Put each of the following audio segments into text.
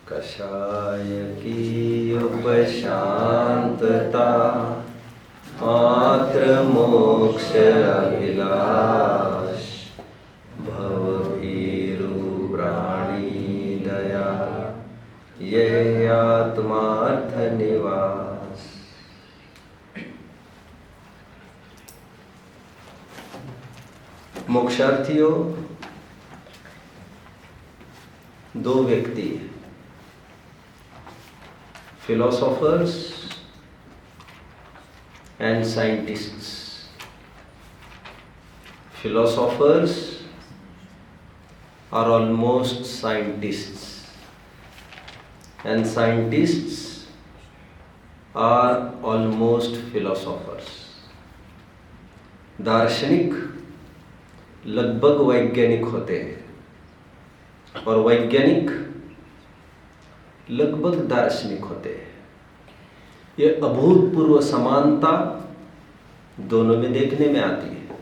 कषाय की उपशांतता मात्र मोक्ष अभिलाष भवभीरु प्राणी दया ये आत्मार्थ निवास। मोक्षार्थियों, दो व्यक्ति, philosophers and scientists. Philosophers are almost scientists and scientists are almost philosophers. दार्शनिक लगभग वैज्ञानिक होते हैं और वैज्ञानिक लगभग दार्शनिक होते हैं। ये अभूतपूर्व समानता दोनों में देखने में आती है।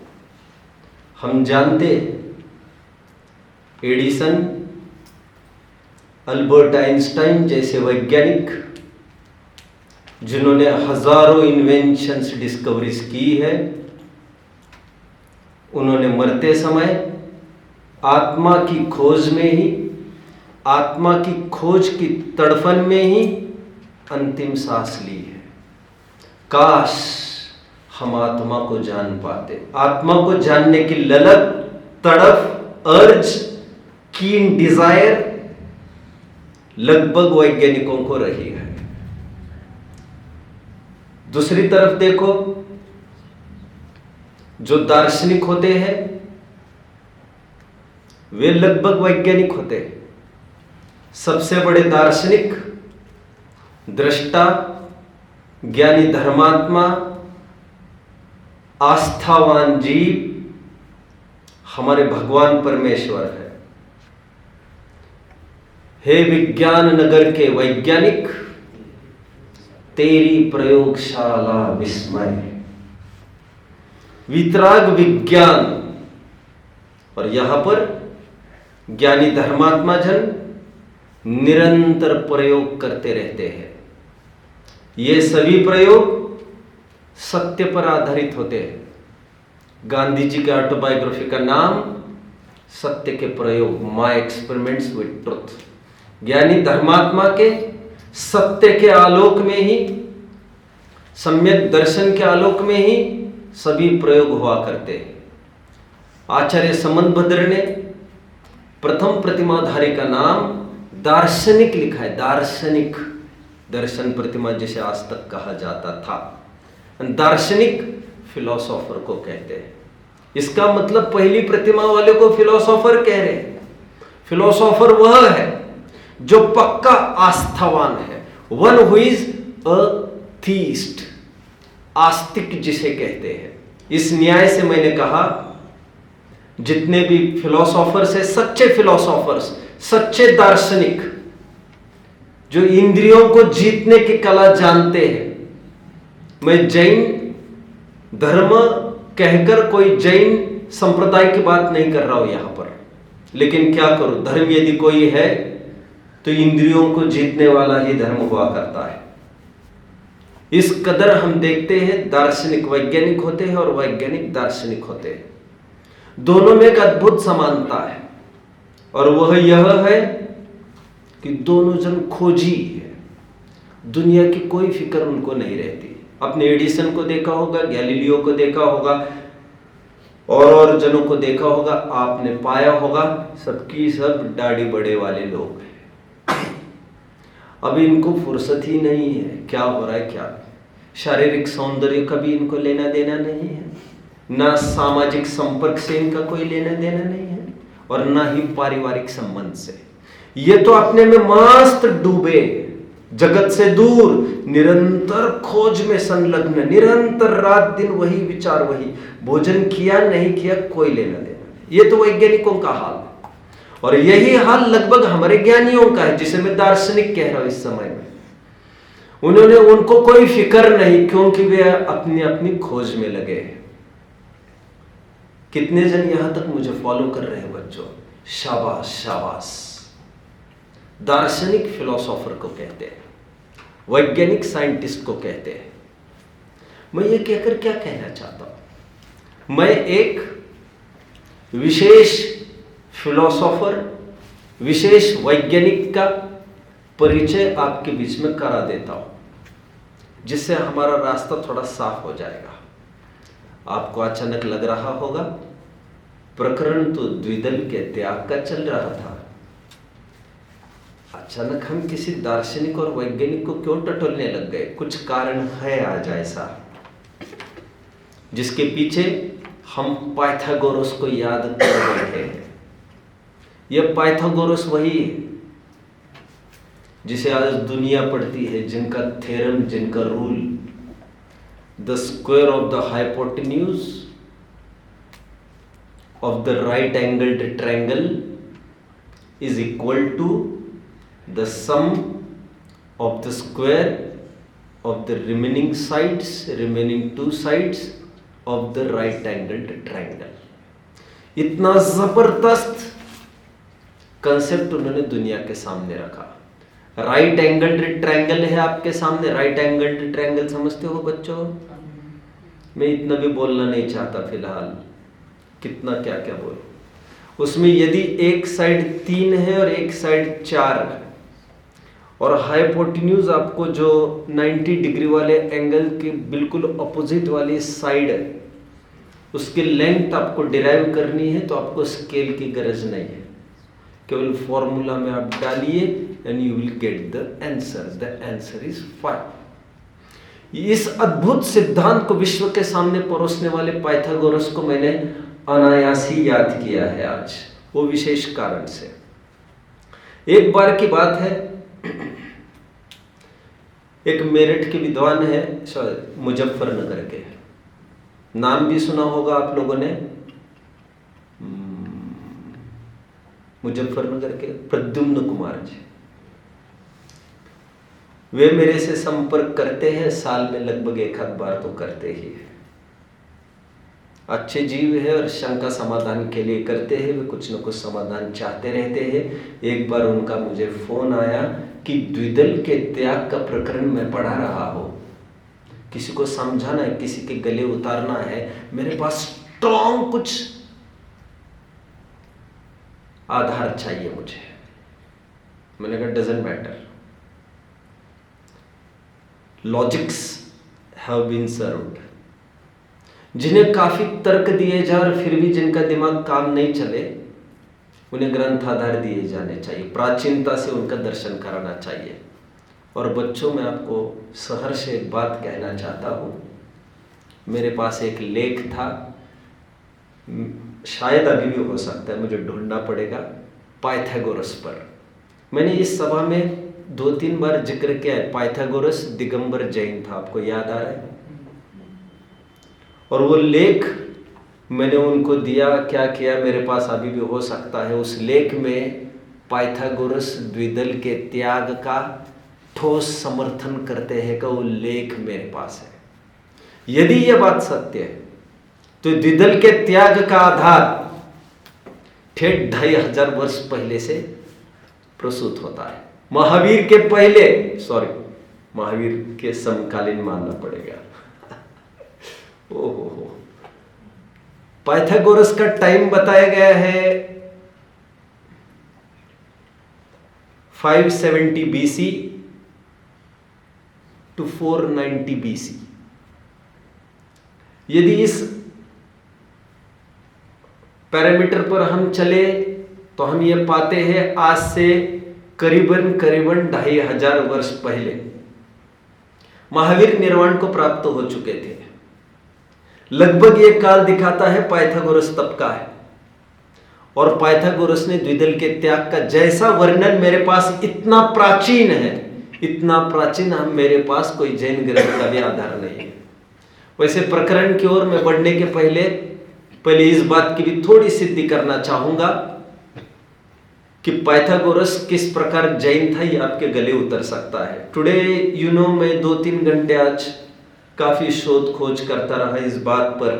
हम जानते एडिसन, अल्बर्ट आइंस्टाइन जैसे वैज्ञानिक जिन्होंने हजारों इन्वेंशंस, डिस्कवरीज की है, उन्होंने मरते समय आत्मा की खोज में ही, आत्मा की खोज की तड़फन में ही अंतिम सांस ली है। काश हम आत्मा को जान पाते। आत्मा को जानने की ललक, तड़फ, अर्ज, कीन डिजायर लगभग वैज्ञानिकों को रही है। दूसरी तरफ देखो, जो दार्शनिक होते हैं वे लगभग वैज्ञानिक होते हैं। सबसे बड़े दार्शनिक, दृष्टा, ज्ञानी धर्मात्मा, आस्थावान जीव हमारे भगवान परमेश्वर है। हे विज्ञान नगर के वैज्ञानिक, तेरी प्रयोगशाला विस्मय, वितराग विज्ञान। और यहां पर ज्ञानी धर्मात्मा जन निरंतर प्रयोग करते रहते हैं। ये सभी प्रयोग सत्य पर आधारित होते हैं। गांधी जी के ऑटोबायोग्राफी का नाम सत्य के प्रयोग, माय एक्सपेरिमेंट्स विद ट्रुथ। ज्ञानी धर्मात्मा के सत्य के आलोक में ही, सम्यक दर्शन के आलोक में ही सभी प्रयोग हुआ करते हैं। आचार्य समंतभद्र ने प्रथम प्रतिमाधारी का नाम दार्शनिक लिखा है। दार्शनिक, दर्शन प्रतिमा जिसे आज तक कहा जाता था। दार्शनिक फिलोसोफर को कहते हैं। इसका मतलब पहली प्रतिमा वाले को फिलोसोफर कह रहे हैं। फिलोसोफर वह है जो पक्का आस्थावान है, one who is a theist, आस्तिक जिसे कहते हैं। इस न्याय से मैंने कहा जितने भी फिलोसोफर्स हैं, सच्चे फिलोसोफर्स, सच्चे दार्शनिक जो इंद्रियों को जीतने की कला जानते हैं। मैं जैन धर्म कहकर कोई जैन संप्रदाय की बात नहीं कर रहा हूं यहां पर, लेकिन क्या करूं, धर्म यदि कोई है तो इंद्रियों को जीतने वाला ही धर्म हुआ करता है। इस कदर हम देखते हैं दार्शनिक वैज्ञानिक होते हैं और वैज्ञानिक दार्शनिक होते हैं। दोनों में एक अद्भुत समानता है और वह यह है कि दोनों जन खोजी है। दुनिया की कोई फिक्र उनको नहीं रहती। अपने एडिसन को देखा होगा, गैलीलियो को देखा होगा और जनों को देखा होगा, आपने पाया होगा सबकी सब दाढ़ी बड़े वाले लोग हैं। अभी इनको फुर्सत ही नहीं है, क्या हो रहा है क्या। शारीरिक सौंदर्य का भी इनको लेना देना नहीं है, ना सामाजिक संपर्क से इनका कोई लेना देना नहीं है और ना ही पारिवारिक संबंध से। ये तो अपने में मस्त डूबे, जगत से दूर, निरंतर खोज में संलग्न, निरंतर रात दिन वही विचार, वही भोजन किया नहीं किया कोई लेना देना नहीं। ये तो वैज्ञानिकों का हाल है और यही हाल लगभग हमारे ज्ञानियों का है, जिसे मैं दार्शनिक कह रहा हूं इस समय में। उनको कोई फिक्र नहीं, क्योंकि वे अपनी अपनी खोज में लगे हैं। कितने जन यहां तक मुझे फॉलो कर रहे हैं बच्चों? शाबाश शाबाश। दार्शनिक फिलोसोफर को कहते हैं, वैज्ञानिक साइंटिस्ट को कहते हैं। मैं ये कहकर क्या कहना चाहता हूं, मैं एक विशेष फिलोसोफर, विशेष वैज्ञानिक का परिचय आपके बीच में करा देता हूं, जिससे हमारा रास्ता थोड़ा साफ हो जाएगा। आपको अचानक लग रहा होगा प्रकरण तो द्विदल के त्याग का चल रहा था, अचानक हम किसी दार्शनिक और वैज्ञानिक को क्यों टटोलने लग गए? कुछ कारण है आज ऐसा, जिसके पीछे हम पाइथागोरस को याद कर रहे हैं। यह पाइथागोरस वही है जिसे आज दुनिया पढ़ती है, जिनका थ्योरम, जिनका rule, the square of the hypotenuse of the right angled triangle is equal to the sum of the square of the remaining two sides of the right angled triangle. इतना जबरदस्त कंसेप्ट उन्होंने दुनिया के सामने रखा। Right angled triangle है आपके सामने, राइट एंगल्ड ट्रायंगल समझते हो बच्चों? मैं इतना भी बोलना नहीं चाहता फिलहाल, कितना क्या क्या बोलूं। उसमें यदि एक साइड 3 है और एक साइड 4 है, और हाइपोटेन्यूज आपको जो 90 डिग्री वाले एंगल के बिल्कुल अपोजिट वाली साइड है, उसकी लेंथ आपको डिराइव करनी है, तो आपको स्केल की गरज नहीं है, केवल फॉर्मूला में आप डालिए and you will get the answer. The answer is 5। इस अद्भुत सिद्धांत को विश्व के सामने परोसने वाले पाइथागोरस को मैंने अनायास ही याद किया है आज, वो विशेष कारण से। एक बार की बात है, एक मेरठ के विद्वान है, मुजफ्फरनगर के, नाम भी सुना होगा आप लोगों ने, मुजफ्फरनगर के प्रद्युम्न कुमार जी। वे मेरे से संपर्क करते हैं, साल में लगभग 1 आध बार तो करते ही है। अच्छे जीव है और शंका समाधान के लिए करते हैं, वे कुछ न कुछ समाधान चाहते रहते हैं। एक बार उनका मुझे फोन आया कि द्विदल के त्याग का प्रकरण मैं पढ़ा रहा हूं, किसी को समझाना है, किसी के गले उतारना है, मेरे पास स्ट्रॉन्ग कुछ आधार चाहिए मुझे। मैंने कहा doesn't matter, logics have been served. जिन्हें काफी तर्क दिए जाए और फिर भी जिनका दिमाग काम नहीं चले, उन्हें ग्रंथ आधार दिए जाने चाहिए, प्राचीनता से उनका दर्शन कराना चाहिए। और बच्चों, मैं आपको सहर्ष एक बात कहना चाहता हूं, मेरे पास एक लेख था, शायद अभी भी हो सकता है, मुझे ढूंढना पड़ेगा, पाइथागोरस पर। मैंने इस सभा में 2-3 बार जिक्र किया है। पाइथागोरस दिगंबर जैन था, आपको याद आ रहा है? और वो लेख मैंने उनको दिया, क्या किया, मेरे पास अभी भी हो सकता है। उस लेख में पाइथागोरस द्विदल के त्याग का ठोस समर्थन करते हैं का वो लेख मेरे पास है। यदि यह बात सत्य है तो द्विदल के त्याग का आधार ठेठ 2500 वर्ष पहले से प्रस्तुत होता है। महावीर के पहले, महावीर के समकालीन मानना पड़ेगा। ओहो, पाइथागोरस का टाइम बताया गया है 570 BC to 490 BC। यदि इस पैरामीटर पर हम चले तो हम ये पाते हैं आज से करीबन 2500 वर्ष पहले महावीर निर्वाण को प्राप्त हो चुके थे। लगभग ये काल दिखाता है पाइथागोरस तब का है। और पाइथागोरस ने द्विदल के त्याग का जैसा वर्णन मेरे पास इतना प्राचीन है, इतना प्राचीन हम मेरे पास कोई जैन ग्रंथ का भी आधार नहीं है। वैसे प्रकरण की ओर मैं बढ़ने के पहले इस बात की भी थोड़ी सिद्धि करना चाहूंगा कि पाइथागोरस किस प्रकार जैन था, ये आपके गले उतर सकता है। टुडे मैं 2-3 घंटे आज काफी शोध खोज करता रहा इस बात पर,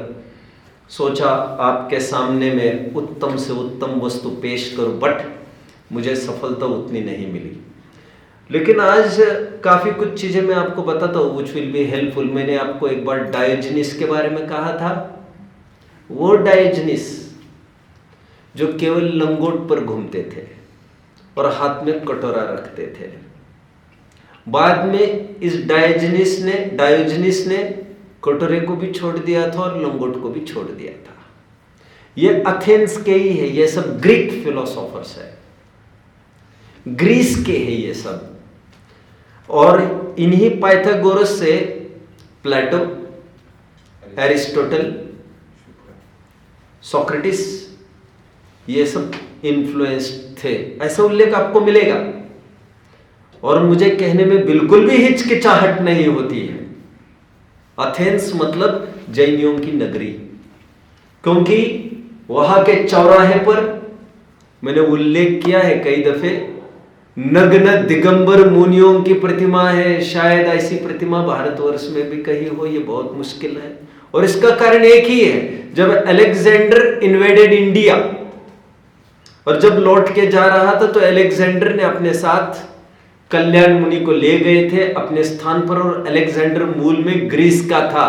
सोचा आपके सामने में उत्तम से उत्तम वस्तु पेश करूं, बट मुझे सफलता उतनी नहीं मिली। लेकिन आज काफ़ी कुछ चीज़ें मैं आपको बताता हूँ विच विल बी हेल्पफुल। मैंने आपको एक बार डायोजनीस के बारे में कहा था। वो डायोजनीस जो केवल लंगोट पर घूमते थे और हाथ में कटोरा रखते थे, बाद में इस डायोजनीस ने कटोरे को भी छोड़ दिया था और लंगोट को भी छोड़ दिया था। ये एथेंस के ही है, ये सब ग्रीक फिलोसोफर्स है, ग्रीस के है ये सब। और इन्हीं पाइथागोरस से प्लेटो, एरिस्टोटल, सोक्रेटिस ये सब इन्फ्लुएंस्ड थे, ऐसा उल्लेख आपको मिलेगा। और मुझे कहने में बिल्कुल भी हिचकिचाहट नहीं होती है, एथेंस मतलब जैनियों की नगरी, क्योंकि वहां के चौराहे पर मैंने उल्लेख किया है कई दफे, नग्न दिगंबर मुनियों की प्रतिमा है। शायद ऐसी प्रतिमा भारतवर्ष में भी कहीं हो, ये बहुत मुश्किल है। और इसका कारण एक ही है, जब अलेक्जेंडर इन्वेडेड इंडिया और जब लौट के जा रहा था तो अलेक्जेंडर ने अपने साथ कल्याण मुनि को ले गए थे अपने स्थान पर, और अलेक्जेंडर मूल में ग्रीस का था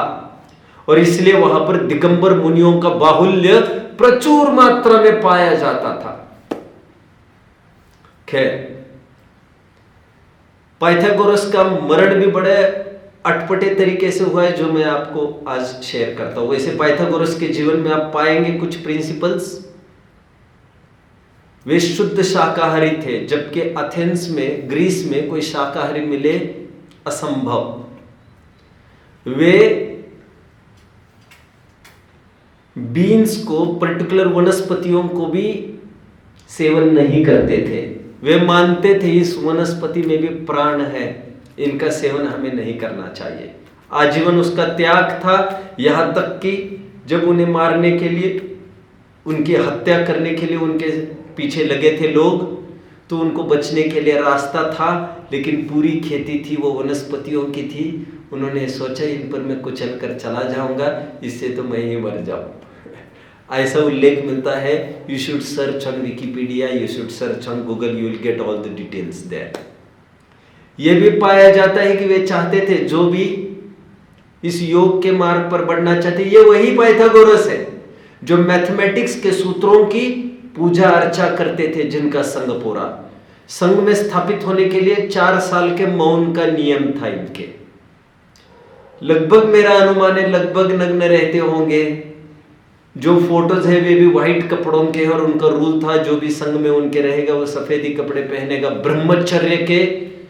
और इसलिए वहां पर दिगंबर मुनियों का बाहुल्य प्रचुर मात्रा में पाया जाता था। खैर, पाइथागोरस का मरण भी बड़े अटपटे तरीके से हुआ है, जो मैं आपको आज शेयर करता हूं। वैसे पाइथागोरस के जीवन में आप पाएंगे कुछ प्रिंसिपल्स। वे शुद्ध शाकाहारी थे, जबकि एथेंस में, ग्रीस में कोई शाकाहारी मिले असंभव। वे बीन्स को, पर्टिकुलर वनस्पतियों को भी सेवन नहीं करते थे। वे मानते थे इस वनस्पति में भी प्राण है, इनका सेवन हमें नहीं करना चाहिए। आजीवन उसका त्याग था, यहां तक कि जब उन्हें मारने के लिए, उनकी हत्या करने के लिए उनके पीछे लगे थे लोग, तो उनको बचने के लिए रास्ता था, लेकिन पूरी खेती थी वो वनस्पतियों की थी। उन्होंने सोचा इन पर मैं कुचल कर चला जाऊंगा, इससे तो मैं ही मर जाऊं। ऐसा उल्लेख मिलता है। You should search on Wikipedia, you should search on Google, you will get all the details there. यह भी पाया जाता है कि वे चाहते थे, जो भी इस योग के मार्ग पर बढ़ना चाहते, ये वही पाइथागोरस है जो मैथमेटिक्स के सूत्रों की पूजा अर्चा करते थे, जिनका संघ पूरा, संघ में स्थापित होने के लिए 4 साल के मौन का नियम था इनके। लगभग मेरा अनुमान है लगभग नग्न रहते होंगे। जो फोटोज है वे भी व्हाइट कपड़ों के हैं, और उनका रूल था जो भी संघ में उनके रहेगा वो सफेदी कपड़े पहनेगा। ब्रह्मचर्य के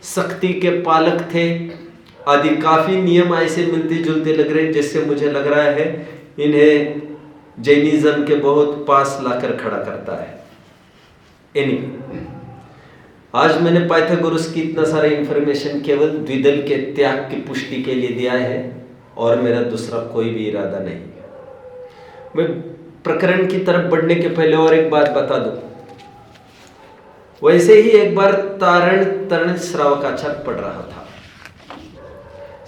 सख्ती के पालक थे आदि। काफी नियम ऐसे मिलते जुलते लग रहे, जिससे मुझे लग रहा है इन्हें जैनिज्म के बहुत पास लाकर खड़ा करता है। एनीवे, आज मैंने पाइथागोरस की इतना सारा इंफॉर्मेशन केवल द्विदल के त्याग की पुष्टि के लिए दिया है, और मेरा दूसरा कोई भी इरादा नहीं। मैं प्रकरण की तरफ बढ़ने के पहले और एक बात बता दूं। वैसे ही एक बार तारण तरण श्रावकाचार पढ़ रहा था।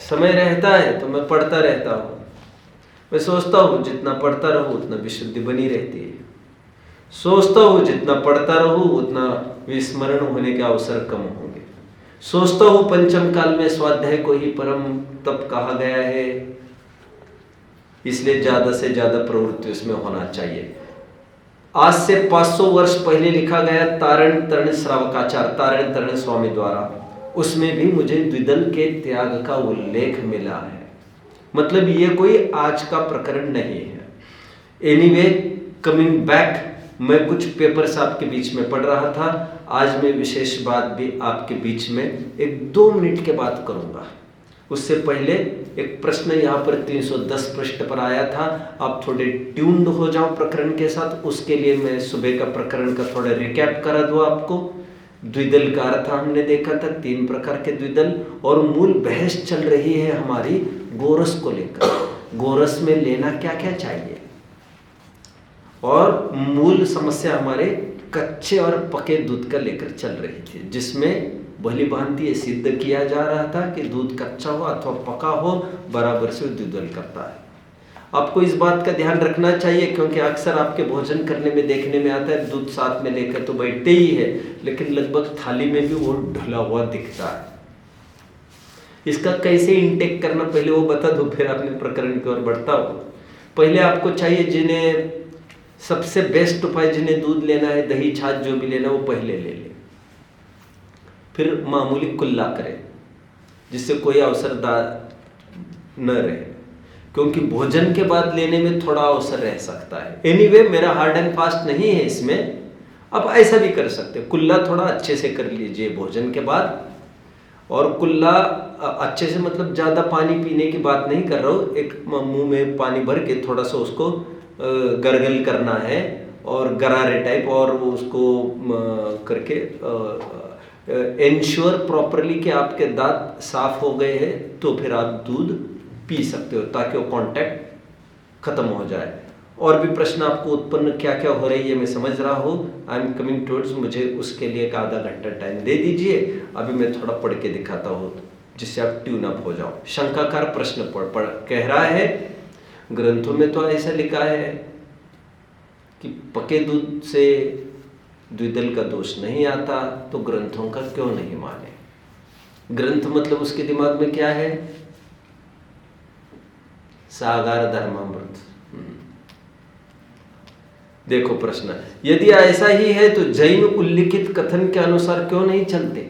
समय रहता है तो मैं पढ़ता रहता हूं। मैं सोचता हूं जितना पढ़ता रहूं उतना विशुद्धि बनी रहती है। सोचता हूं जितना पढ़ता रहूं उतना विस्मरण होने के अवसर कम होंगे। सोचता हूं पंचम काल में स्वाध्याय को ही परम तप कहा गया है, इसलिए ज्यादा से ज्यादा प्रवृत्ति उसमें होना चाहिए। आज से 500 वर्ष पहले लिखा गया तारण तरण श्रावकाचार, तारण तरण स्वामी द्वारा, उसमें भी मुझे द्विदल के त्याग का उल्लेख मिला है। मतलब ये कोई आज का प्रकरण नहीं है। एनीवे, कमिंग बैक, मैं कुछ पेपर्स आपके बीच में पढ़ रहा था। आज मैं विशेष बात भी आपके बीच में 1-2 मिनट के बाद करूंगा। उससे पहले एक प्रश्न यहाँ पर 310 पृष्ठ पर आया था। आप थोड़े ट्यून्ड हो जाओ प्रकरण के साथ, उसके लिए मैं सुबह का प्रकरण का थोड़ा रिकैप करा दूँ आपको। द्विदल का अर्थ हमने देखा था, 3 प्रकार के द्विदल, और मूल बहस चल रही है हमारी गोरस को लेकर। गोरस में लेना क्या क्या चाहिए, और मूल समस्या हमारे कच्चे और पके दूध का लेकर चल रही थी, जिसमें भली भांति ये सिद्ध किया जा रहा था कि दूध कच्चा हो अथवा पका हो बराबर से द्विदल करता है। आपको इस बात का ध्यान रखना चाहिए, क्योंकि अक्सर आपके भोजन करने में देखने में आता है दूध साथ में लेकर तो बैठते ही है, लेकिन लगभग थाली में भी वो ढुला हुआ दिखता है। इसका कैसे इंटेक करना पहले वो बता दो, फिर अपने प्रकरण की ओर बढ़ता हूं। पहले आपको चाहिए, जिन्हें सबसे बेस्ट उपाय, जिन्हें दूध लेना है, दही छाछ जो भी लेना है वो पहले ले ले, फिर मामूली कुल्ला करें, जिससे कोई अवसर न रहे, क्योंकि भोजन के बाद लेने में थोड़ा अवसर रह सकता है। एनीवे मेरा हार्ड एंड फास्ट नहीं है इसमें, अब ऐसा भी कर सकते, कुल्ला थोड़ा अच्छे से कर लीजिए भोजन के बाद। और कुल्ला अच्छे से मतलब ज़्यादा पानी पीने की बात नहीं कर रहा हूँ, एक मुंह में पानी भर के थोड़ा सा उसको गरगल करना है और गरारे टाइप, और वो उसको करके इंश्योर प्रॉपरली कि आपके दांत साफ हो गए हैं, तो फिर आप दूध पी सकते हो, ताकि वो कांटेक्ट खत्म हो जाए। और भी प्रश्न आपको उत्पन्न क्या क्या हो रही है मैं समझ रहा हूँ, आई एम कमिंग टुवर्ड्स, मुझे उसके लिए एक आधा घंटा टाइम दे दीजिए। अभी मैं थोड़ा पढ़ के दिखाता हूँ जिससे आप ट्यून अप हो जाओ। शंकाकार प्रश्न पढ़ कह रहा है, ग्रंथों में तो ऐसा लिखा है कि पके दूध से द्विदल का दोष नहीं आता, तो ग्रंथों का क्यों नहीं माने। ग्रंथ मतलब उसके दिमाग में क्या है, सागार धर्मामृत। देखो प्रश्न, यदि ऐसा ही है तो जैन उल्लिखित कथन के अनुसार क्यों नहीं चलते।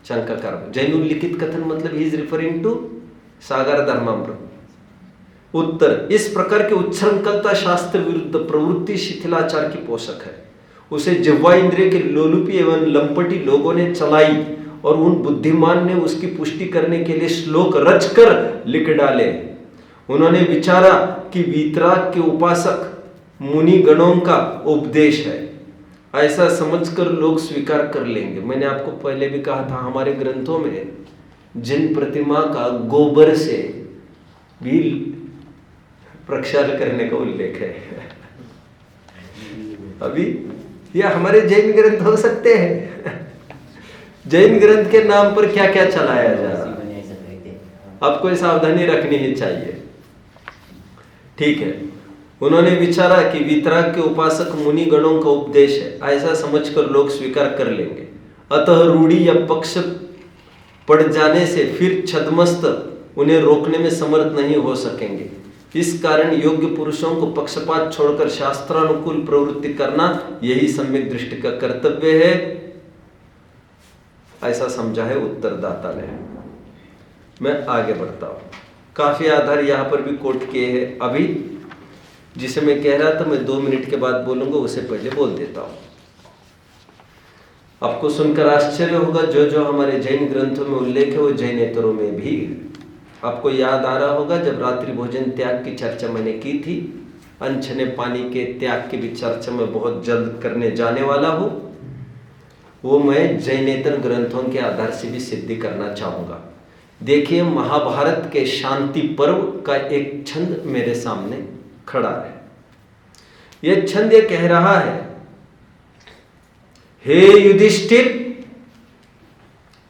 शंकाकार, जैन उल्लिखित कथन मतलब ही इज रिफरिंग टू सागार धर्मामृत। उत्तर, इस प्रकार के उच्छृंखलता शास्त्र विरुद्ध प्रवृत्ति शिथिलाचार की पोषक है। उसे जिह्वा इंद्रिय के लोलुपी एवं लंपटी लोगों ने चलाई, और उन बुद्धिमान ने उसकी पुष्टि करने के लिए श्लोक रचकर लिख डाले। उन्होंने विचारा कि वीतराग के उपासक मुनि गणों का उपदेश है, ऐसा समझकर लोग स्वीकार कर लेंगे। मैंने आपको पहले भी कहा था, हमारे ग्रंथों में जिन प्रतिमा का गोबर से भी प्रक्षालन करने का उल्लेख है। अभी यह हमारे जैन ग्रंथ हो सकते हैं। जैन ग्रंथ के नाम पर क्या क्या चलाया जा रहा है, आपको सावधानी रखनी ही चाहिए। ठीक है, उन्होंने विचारा कि वीतराग के उपासक मुनि गणों का उपदेश है, ऐसा समझकर लोग स्वीकार कर लेंगे। अतः रूढ़ी या पक्ष पड़ जाने से फिर छद्मस्त उन्हें रोकने में समर्थ नहीं हो सकेंगे। इस कारण योग्य पुरुषों को पक्षपात छोड़कर शास्त्रानुकूल प्रवृत्ति करना यही सम्यक दृष्टि का कर्तव्य है, ऐसा समझा है उत्तरदाता ने। मैं आगे बढ़ता हूं, काफी आधार यहां पर भी कोट किए हैं। अभी जिसे मैं कह रहा था मैं 2 मिनट के बाद बोलूंगा, उसे पहले बोल देता हूं। आपको सुनकर आश्चर्य होगा, जो जो हमारे जैन ग्रंथों में उल्लेख है वो जैनेतरों में भी। आपको याद आ रहा होगा, जब रात्रि भोजन त्याग की चर्चा मैंने की थी, अनछने पानी के त्याग की भी चर्चा मैं बहुत जल्द करने जाने वाला हूं। वो मैं जैनेतर ग्रंथों के आधार से भी सिद्धि करना चाहूंगा। देखिए, महाभारत के शांति पर्व का एक छंद मेरे सामने खड़ा है। यह छंद ये कह रहा है, हे युधिष्ठिर,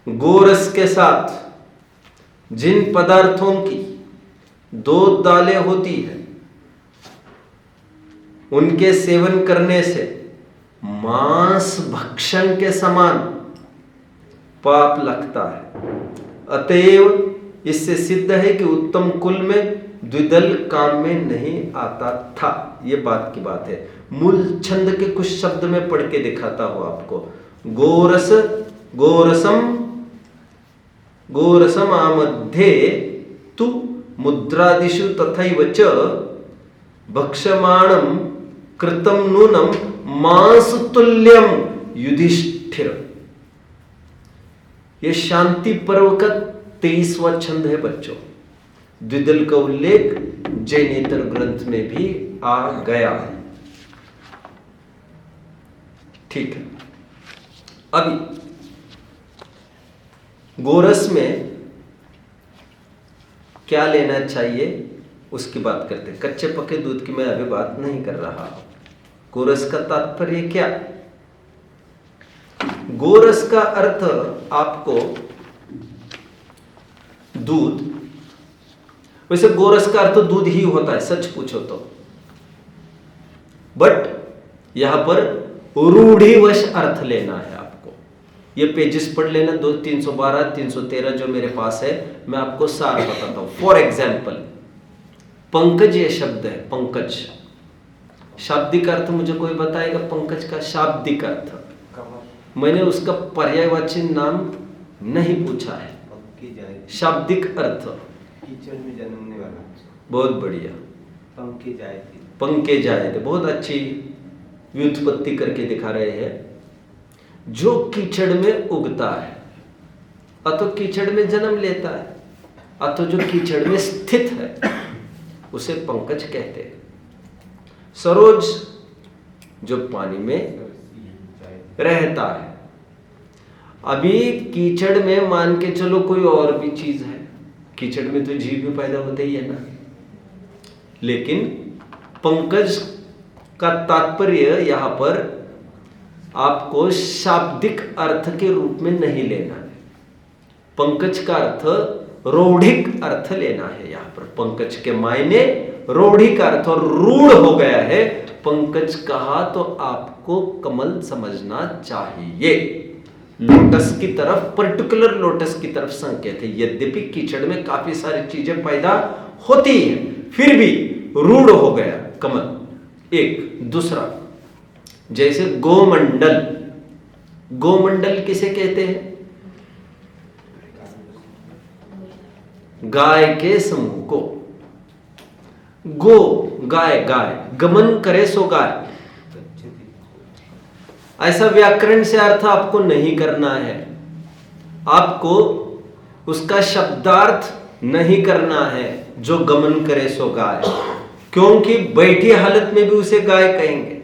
गोरस के साथ जिन पदार्थों की 2 दालें होती है, उनके सेवन करने से मांस भक्षण के समान पाप लगता है। अतएव इससे सिद्ध है कि उत्तम कुल में द्विदल काम में नहीं आता था। यह बात की बात है। मूल छंद के कुछ शब्द में पढ़ के दिखाता हूं आपको। गोरसम आमध्ये तु मुद्रादिषु तथैव च भक्षमाणं कृतं नूनं मांसतुल्यम युधिष्ठिर। यह शांति पर्व का 23वां छंद है बच्चों। द्विदल का उल्लेख जैनेतर ग्रंथ में भी आ गया है। ठीक है, अभी गोरस में क्या लेना चाहिए उसकी बात करते हैं। कच्चे पके दूध की मैं अभी बात नहीं कर रहा। गोरस का तात्पर्य क्या? गोरस का अर्थ आपको दूध वैसे गोरस का अर्थ दूध ही होता है सच पूछो तो, बट यहां पर रूढ़िवश अर्थ लेना है आपको। ये पेजेस पढ़ लेना, 312 313 जो मेरे पास है, मैं आपको सार बताता हूं। फॉर एग्जाम्पल, पंकज ये शब्द है, पंकज शाब्दिक अर्थ मुझे कोई बताएगा? पंकज का शाब्दिक अर्थ मैंने उसका पर्यायवाची नाम नहीं पूछा है, शाब्दिक अर्थ कीचड़ में जन्मने वाला। बहुत बढ़िया, पंके जाए थे, बहुत अच्छी व्युत्पत्ति करके दिखा रहे हैं। जो कीचड़ में उगता है, अतो कीचड़ में जन्म लेता है, अतो जो कीचड़ में स्थित है उसे पंकज कहते हैं। सरोज जो पानी में रहता है, अभी कीचड़ में मान के चलो कोई और भी चीज है, कीचड़ में तो जीव भी पैदा होते ही है ना, लेकिन पंकज का तात्पर्य यहां पर आपको शाब्दिक अर्थ के रूप में नहीं लेना है। पंकज का अर्थ रूढ़िक अर्थ लेना है। यहां पर पंकज के मायने रूढ़िक अर्थ, और रूढ़ हो गया है। पंकज कहा तो आपको कमल समझना चाहिए, लोटस की तरफ, पर्टिकुलर लोटस की तरफ संकेत है। यद्यपि कीचड़ में काफी सारी चीजें पैदा होती हैं, फिर भी रूढ़ हो गया कमल। एक दूसरा, जैसे गोमंडल, गोमंडल किसे कहते हैं? गाय के समूह को। गो गाय, गाय गमन करे सो गाय, ऐसा व्याकरण से अर्थ आपको नहीं करना है, आपको उसका शब्दार्थ नहीं करना है। जो गमन करे सो गाय, क्योंकि बैठी हालत में भी उसे गाय कहेंगे,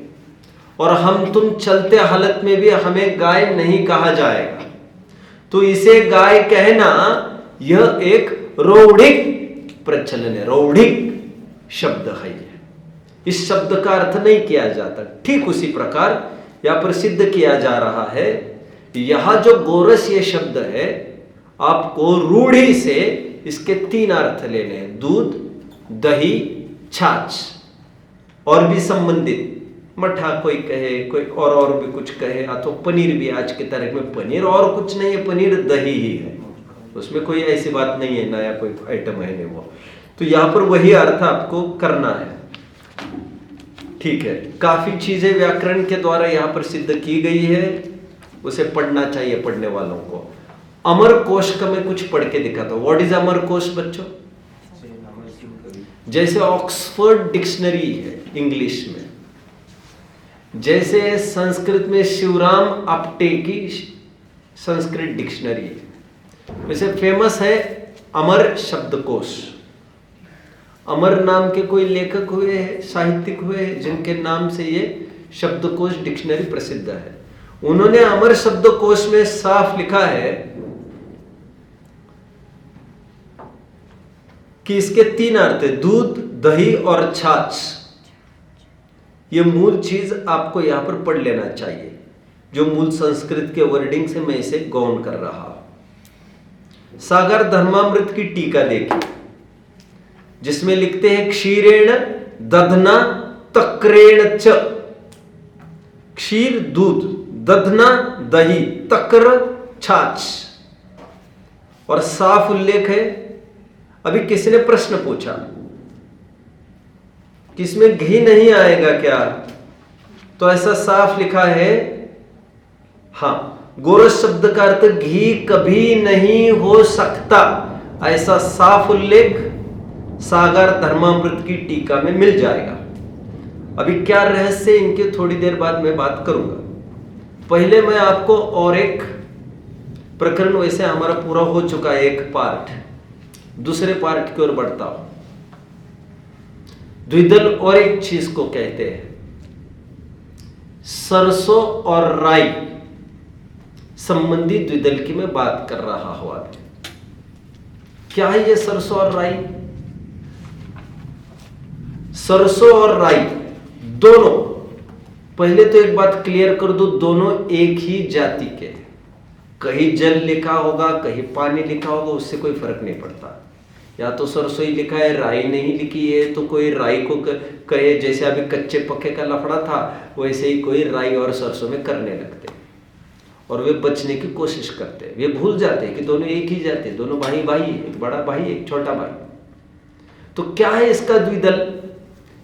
और हम तुम चलते हालत में भी हमें गाय नहीं कहा जाएगा। तो इसे गाय कहना यह एक रूढ़िक प्रचलन है, रूढ़िक शब्द है। इस शब्द का अर्थ नहीं किया जाता। ठीक उसी प्रकार यहां पर सिद्ध किया जा रहा है, यहां जो गोरस ये शब्द है, आपको रूढ़ी से इसके 3 अर्थ लेने हैं: दूध, दही, छाछ, और भी संबंधित मठा कोई कहे, कोई और भी कुछ कहे, अथवा पनीर भी। आज के तारीख में पनीर और कुछ नहीं है, पनीर दही ही है, उसमें कोई ऐसी बात नहीं है नया कोई आइटम है नहीं वो। तो यहां पर वही अर्थ आपको करना है। ठीक है, काफी चीजें व्याकरण के द्वारा यहां पर सिद्ध की गई है, उसे पढ़ना चाहिए पढ़ने वालों को। अमर कोश का मैं कुछ पढ़ के दिखाता हूं। व्हाट इज अमर कोश बच्चों? जैसे ऑक्सफोर्ड डिक्शनरी है इंग्लिश में, जैसे संस्कृत में शिवराम आपटे की संस्कृत डिक्शनरी है, वैसे फेमस है अमर शब्दकोश। अमर नाम के कोई लेखक हुए हैं, साहित्यिक हुए हैं, जिनके नाम से ये शब्दकोश डिक्शनरी प्रसिद्ध है। उन्होंने अमर शब्दकोश में साफ लिखा है कि इसके 3 अर्थ है: दूध, दही और छाछ। ये मूल चीज आपको यहां पर पढ़ लेना चाहिए, जो मूल संस्कृत के वर्डिंग से मैं इसे गौण कर रहा हूं। सागर धर्मामृत की टीका देखिए, जिसमें लिखते हैं क्षीरेण दधना तक्रेण च। क्षीर दूध, दधना दही, तक्र छाछ, और साफ उल्लेख है। अभी किसी ने प्रश्न पूछा कि इसमें घी नहीं आएगा क्या? तो ऐसा साफ लिखा है, हां, गोरस शब्द का अर्थ घी कभी नहीं हो सकता, ऐसा साफ उल्लेख सागर धर्मामृत की टीका में मिल जाएगा। अभी क्या रहस्य इनके थोड़ी देर बाद मैं बात करूंगा। पहले मैं आपको और एक प्रकरण, वैसे हमारा पूरा हो चुका है एक पार्ट, दूसरे पार्ट की ओर बढ़ता हूं। द्विदल और एक चीज को कहते हैं, सरसों और राई संबंधी द्विदल की मैं बात कर रहा हूं। क्या है ये सरसों और राई? सरसों और राई दोनों, पहले तो एक बात क्लियर कर दो, दोनों एक ही जाति के हैं। कहीं जल लिखा होगा, कहीं पानी लिखा होगा, उससे कोई फर्क नहीं पड़ता। या तो सरसों ही लिखा है, राई नहीं लिखी है, तो कोई राई को कहे, जैसे अभी कच्चे पक्के का लफड़ा था वैसे ही कोई राई और सरसों में करने लगते और वे बचने की कोशिश करते हैं। वे भूल जाते हैं कि दोनों एक ही जाते हैं, दोनों भाई भाई, एक बड़ा भाई एक छोटा भाई। तो क्या है इसका द्विदल?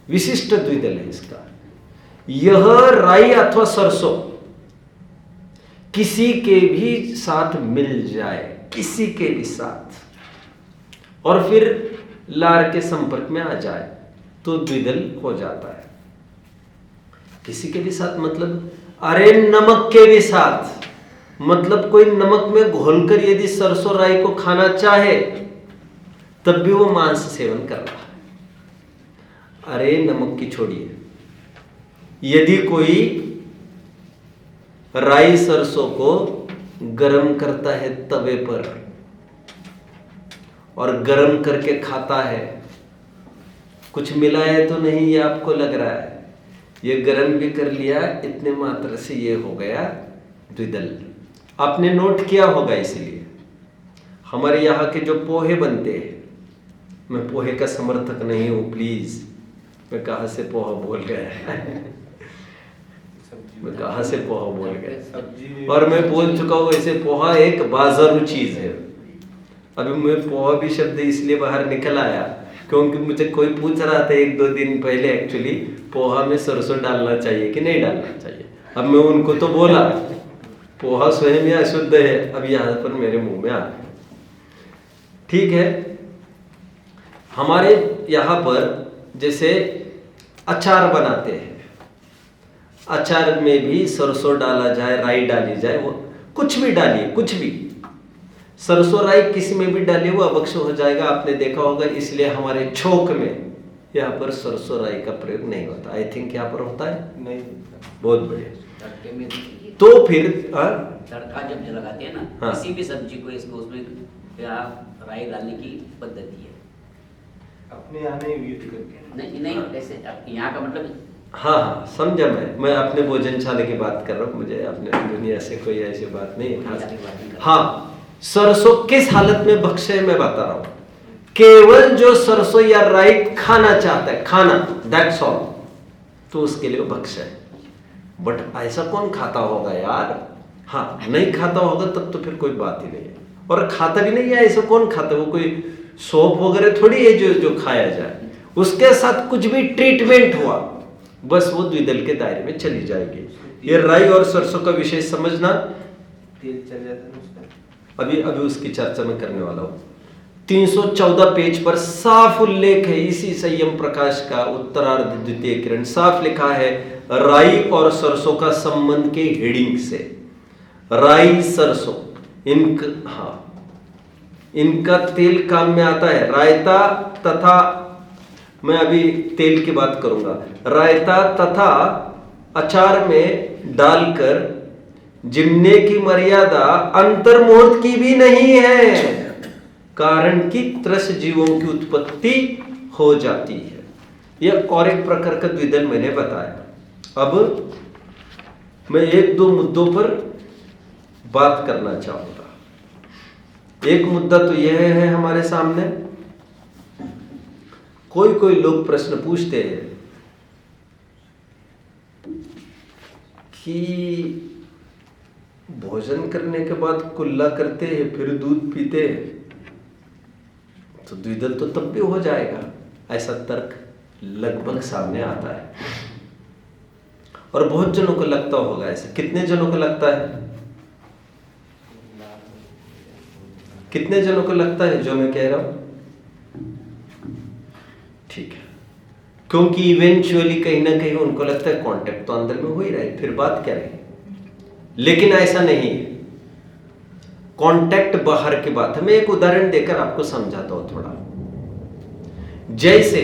विशिष्ट द्विदल है इसका। यह राई अथवा सरसों किसी के भी साथ मिल जाए, किसी के भी साथ, और फिर लार के संपर्क में आ जाए तो द्विदल हो जाता है। किसी के भी साथ मतलब, अरे नमक के भी साथ, मतलब कोई नमक में घोलकर यदि सरसों राई को खाना चाहे तब भी वो मांस सेवन कर रहा है। अरे नमक की छोड़िए, यदि कोई राई सरसों को गरम करता है तवे पर और गरम करके खाता है, कुछ मिला है तो नहीं ये आपको लग रहा है, ये गरम भी कर लिया, इतने मात्र से ये हो गया द्विदल। आपने नोट किया होगा। इसलिए हमारे यहाँ के जो पोहे बनते हैं, मैं पोहे का समर्थक नहीं हूं प्लीज, मैं कहाँ से पोहा बोल गया मैं कहाँ से पोहा बोल गया, और मैं बोल चुका हूँ ऐसे पोहा एक बाजारू चीज है। अभी मैं पोहा भी शब्द इसलिए बाहर निकल आया क्योंकि मुझे कोई पूछ रहा था 1-2 दिन पहले एक्चुअली पोहा में सरसों डालना चाहिए कि नहीं डालना चाहिए। अब मैं उनको तो बोला पोहा स्वयं ही अशुद्ध है, अब यहाँ पर मेरे मुंह में आ गया। ठीक है, हमारे यहाँ पर जैसे अचार बनाते हैं, अचार में भी सरसों डाला जाए, राई डाली जाए, वो कुछ भी डालिए, कुछ भी, सरसों राई किसी में भी डालिए वो अभक्ष हो जाएगा, आपने देखा होगा। इसलिए हमारे छोक में यहाँ पर सरसों राई का प्रयोग नहीं होता। आई थिंक यहाँ पर होता है नहीं। बहुत बढ़िया। तो फिर तड़का जब लगाते हैं ना, हाँ। किसी भी सब्जी को इसको उसमें राई डालने की पद्धति है। अपने यहाँ नहीं यूज करके नहीं नहीं, ऐसे यहाँ का मतलब हाँ हाँ समझा। मैं अपने भोजनशाला की बात कर रहा हूँ, मुझे अपने दुनिया से कोई ऐसी बात नहीं है खास। हाँ, सरसों किस हालत में भक्ष्य है मैं बता रहा हूँ। केवल जो सरसों या राई खाना चाहता है, खाना, दैट्स ऑल, तो उसके लिए वो भक्ष्य है। बट ऐसा कौन खाता होगा यार? हाँ, नहीं खाता होगा तब तो फिर कोई बात ही नहीं है, और खाता भी नहीं है ऐसा कौन खाता है? वो कोई सोप वगैरह थोड़ी है जो खाया जाए, उसके साथ कुछ भी ट्रीटमेंट हुआ बस वो द्विदल के दायरे में चली जाएगी। ये राई और सरसों का विषय समझना, तेल चल जाता है उसका। अभी उसकी चर्चा मैं करने वाला हूँ। 314 पेज पर साफ उल्लेख है इसी संयम प्रकाश का, उत्तरार्ध द्वितीय किरण, साफ लिखा है राई और सरसों का संबंध के हेडिंग से। राई सरसों इनका तेल काम में आता है। रायता तथा, मैं अभी तेल की बात करूंगा, रायता तथा अचार में डालकर जिमने की मर्यादा अंतर्मुहूर्त की भी नहीं है, कारण कि त्रस जीवों की उत्पत्ति हो जाती है। यह और एक प्रकार का द्विदल मैंने बताया। अब मैं 1-2 मुद्दों पर बात करना चाहूंगा। एक मुद्दा तो यह है हमारे सामने, कोई लोग प्रश्न पूछते हैं कि भोजन करने के बाद कुल्ला करते हैं फिर दूध पीते हैं तो द्विदल तो तब भी हो जाएगा, ऐसा तर्क लगभग सामने आता है। और बहुत जनों को लगता होगा ऐसे। कितने जनों को लगता है? कितने जनों को लगता है जो मैं कह रहा हूं? ठीक है, क्योंकि इवेंचुअली कहीं ना कहीं उनको लगता है कांटेक्ट तो अंदर में हो ही रहा है, फिर बात क्या रही। लेकिन ऐसा नहीं है, कांटेक्ट बाहर की बात है। मैं एक उदाहरण देकर आपको समझाता हूं थोड़ा। जैसे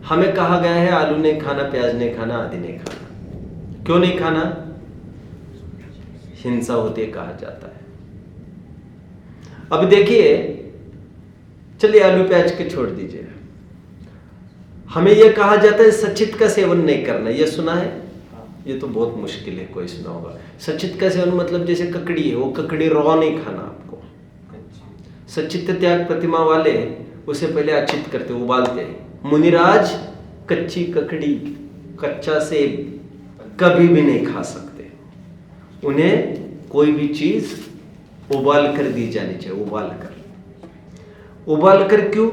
हमें कहा गया है आलू नहीं खाना, प्याज नहीं खाना, आदि नहीं खाना। क्यों नहीं खाना? हिंसा होती है कहा जाता है। अब देखिए, चलिए आलू प्याज के छोड़ दीजिए, हमें यह कहा जाता है सचित का सेवन नहीं करना। यह सुना है? ये तो बहुत मुश्किल है कोई सुना होगा। सचित का सेवन मतलब जैसे ककड़ी है, वो ककड़ी रॉ नहीं खाना आपको। सचित्त त्याग प्रतिमा वाले उसे पहले अचित करते, उबालते हैं। मुनिराज कच्ची ककड़ी, कच्चा सेब कभी भी नहीं खा सकते। उन्हें कोई भी चीज उबाल कर दी जानी चाहिए। उबाल कर क्यों?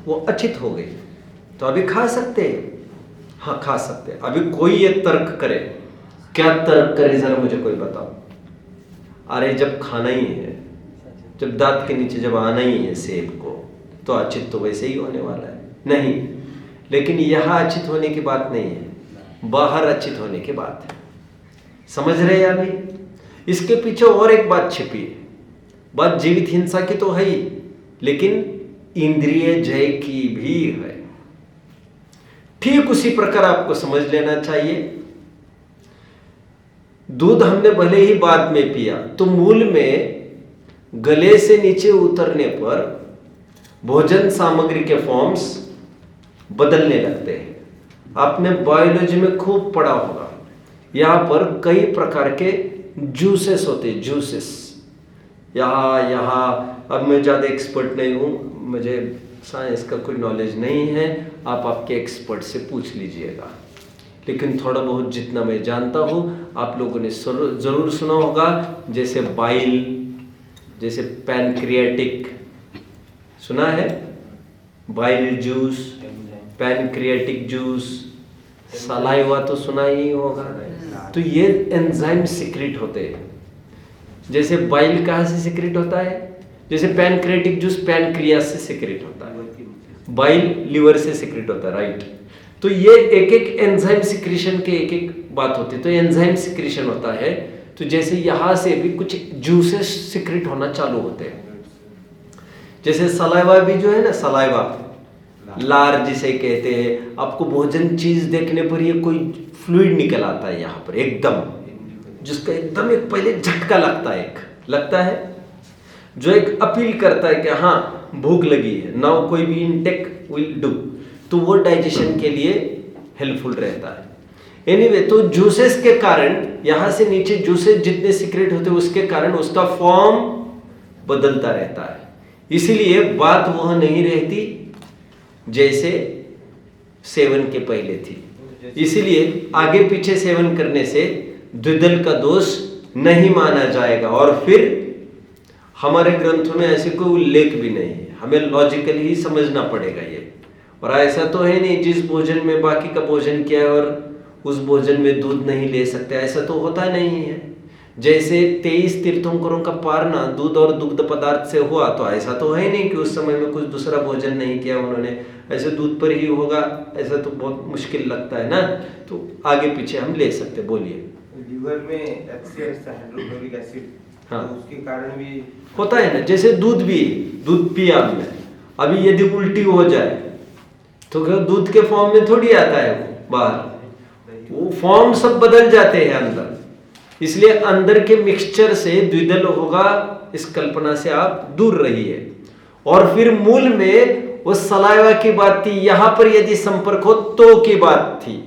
वो अचित हो गई तो अभी खा सकते हैं। हाँ खा सकते हैं। अभी कोई ये तर्क करे, क्या तर्क करे जरा मुझे कोई बताओ। अरे जब खाना ही है, जब दांत के नीचे जब आना ही है सेब को, तो अचित तो वैसे ही होने वाला है। नहीं, लेकिन यहां अचित होने की बात नहीं है, बाहर अचित होने की बात है। समझ रहे हैं अभी? इसके पीछे और एक बात छिपी है। बात जीवित हिंसा की तो है ही, लेकिन इंद्रिय जय की भी है। ठीक उसी प्रकार आपको समझ लेना चाहिए। दूध हमने भले ही बाद में पिया, तो मूल में गले से नीचे उतरने पर भोजन सामग्री के फॉर्म्स बदलने लगते हैं। आपने बायोलॉजी में खूब पढ़ा होगा, यहां पर कई प्रकार के जूसेस होते हैं। जूसेस यहाँ अब मैं ज़्यादा एक्सपर्ट नहीं हूँ, मुझे साइंस का कोई नॉलेज नहीं है, आप आपके एक्सपर्ट से पूछ लीजिएगा। लेकिन थोड़ा बहुत जितना मैं जानता हूँ, आप लोगों ने ज़रूर सुना होगा, जैसे बाइल, जैसे पैनक्रियाटिक, सुना है? Bile juice, pancreatic juice, saliva तो सुना ही होगा। तो ये एंजाइम सिक्रेट होते हैं। जैसे बाइल कहाँ से सिक्रेट होता है? जैसे पैनक्रियाटिक जूस पैनक्रियास से सिक्रेट होता है, बाइल लिवर से सिक्रेट होता है, राइट। तो ये एक एक एंजाइम सिक्रेशन के एक एक बात होती है। तो एंजाइम सिक्रेशन होता है, तो जैसे यहाँ से भी कुछ जूसेस सिक्रेट होना चालू होते हैं। जैसे सलाइवा भी जो है ना, सलाइवा लार जिसे कहते हैं, आपको भोजन चीज देखने पर ये कोई फ्लूइड निकल आता है यहाँ पर एकदम, जिसका एकदम एक पहले झटका लगता है जो एक अपील करता है कि हाँ भूख लगी है, नाउ कोई भी इनटेक विल डू, तो वो डाइजेशन के लिए हेल्पफुल रहता है। एनीवे, तो जूसेस के कारण यहां से नीचे जूसेस जितने सीक्रेट होते हैं उसके कारण उसका फॉर्म बदलता रहता है। इसीलिए बात वह नहीं रहती जैसे सेवन के पहले थी। इसीलिए आगे पीछे सेवन करने से द्विदल का दोष नहीं माना जाएगा। और फिर हमारे ग्रंथों में ऐसे कोई उल्लेख भी नहीं है, हमें लॉजिकली ही समझना पड़ेगा ये। और ऐसा तो है नहीं जिस भोजन में बाकी का भोजन किया है और उस भोजन में दूध नहीं ले सकते, ऐसा तो होता नहीं है। जैसे 23 तीर्थंकरों का पारना दूध और दुग्ध पदार्थ से हुआ, तो ऐसा तो है नहीं कि उस समय में कुछ दूसरा भोजन नहीं किया उन्होंने, ऐसे दूध पर ही होगा, ऐसा तो बहुत मुश्किल लगता है ना। तो आगे पीछे हम ले सकते। बोलिए। लीवर में HCl हाइड्रोक्लोरिक एसिड, हाँ, तो उसके कारण भी होता है ना। जैसे दूध पिया हमने, अभी यदि उल्टी हो जाए तो क्या दूध के फॉर्म में थोड़ी आता है वो बाहर, वो फॉर्म सब बदल जाते हैं अंदर। इसलिए अंदर के मिक्सचर से द्विदल होगा, इस कल्पना से आप दूर रहिए। और फिर मूल में वो सलाइवा की बात थी, यहां पर यदि संपर्क हो तो की बात थी।